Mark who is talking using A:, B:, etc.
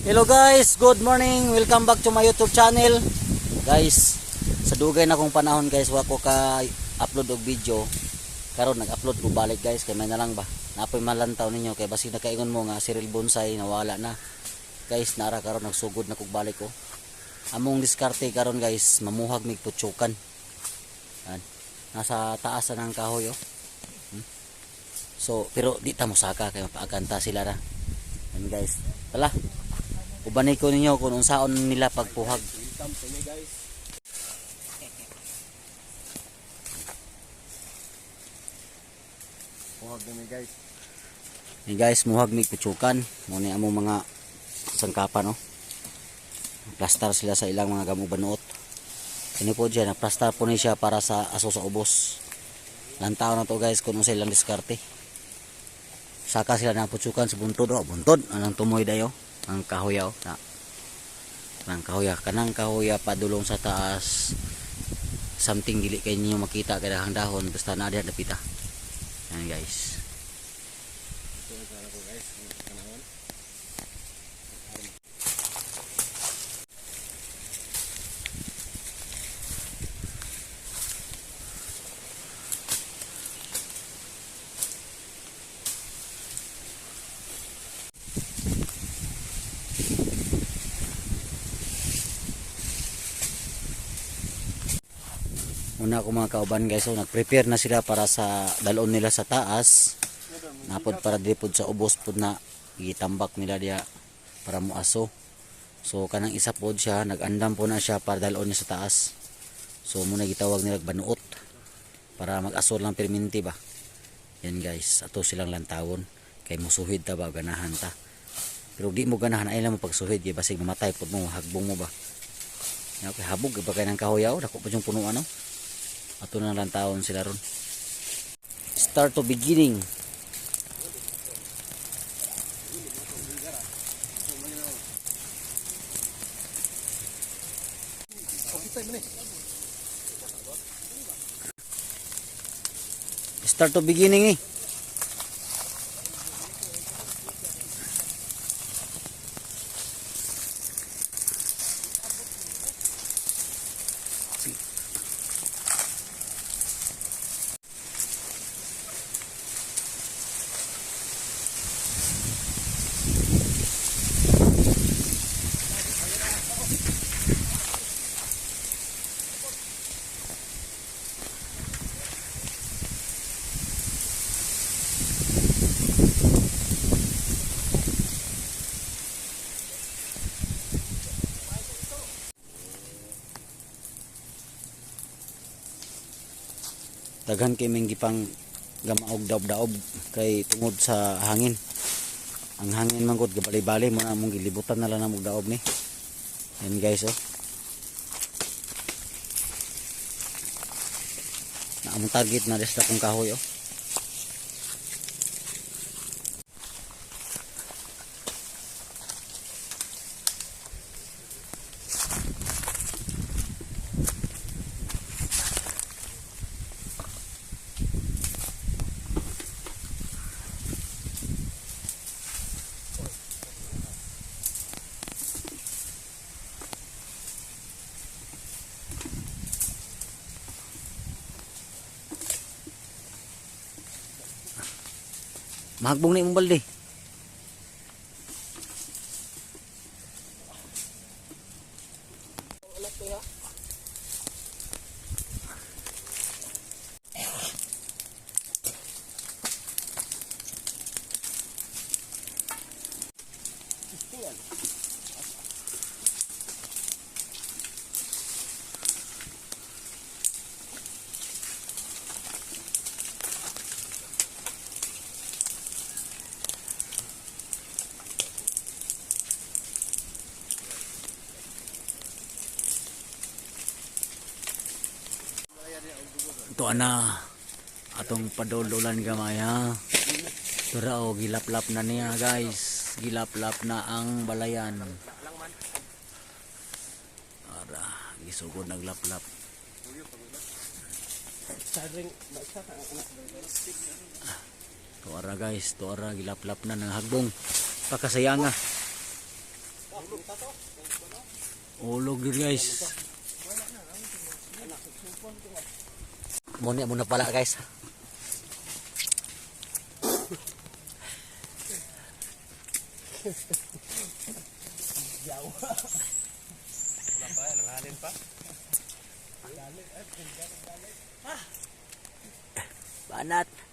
A: Hello guys, good morning. Welcome back to my YouTube channel. Guys, sa dugay na kong panahon guys, wa ko ka upload og video. Karon nag-upload ko balik guys, kay may na lang ba. Napoy malantaw ninyo kay basig nakaingon mo nga Cyril Bonsai nawala na. Guys, nara karon nagsugod na kog balik ko. Among diskarte karon guys, mamuhag mig putsukan. Yan. Nasa taas na ng kahoy oh. So, pero di ta mo saka kay mapaaganta sila ra. Yan guys. Tala. Ubanay ko ninyo kung unsaon nila pagpuhag.
B: Welcome to me guys. Puhag kami guys.
A: Ni guys, muhag mig putsukan. Mo ni amo mga sangkapan oh. Plastar sila sa ilang mga gamo banuot. Ini po diyan, plastar po ni siya para sa aso sa ubos. Lantaw na to guys kung unsa ilang diskarte. Saka sila na putsukan sa buntod oh, buntod anang tumoy dayo. Ang kahoya oh, ang kahoya, kanang kahoya padulong sa taas. Something dili kay ninyo makita kay dahang dahon basta na diha napita. Yan guys.
B: Ito ang sana ko guys, kanahon.
A: Una ko mga kauban guys, so nag-prepare na sila para sa dalon nila sa taas. Napod para dipod sa ubos pod na gitambak nila diya para muaso. So kanang isa pod siya, nag-andam po na siya para dalon niya sa taas. So muna gitawag nila banuot para mag-asor lang perminti ba. Yan guys, ato silang lantawon kay musuhid ta ba ganahan ta. Pero di mo ganahan ay lang mo pagsuhid kay basig mamatay pod mo, hagbong mo ba. Okay, habog ba kay nang kahoyaw, dako pa yung punuan no. Ato na lang taon sila ron. Start to beginning. Start to beginning eh. Daghan kay ming gipang gamaog daob-daob kay tungod sa hangin. Ang hangin man gud gabali-bali mo na among gilibutan na lang namog daob ni. Yan guys oh. Na among target na resta kong kahoy oh. Mahagbong na imong balde. Ito ana atong padululan gamay ha. Tura o gilaplap na niya guys. Gilaplap na ang balayan. Ara, gisugod naglaplap. Tuara guys, tuara gilaplap na ng hagbong pakasayanga. Ulog yun guys. Muna muna pala guys. Banat.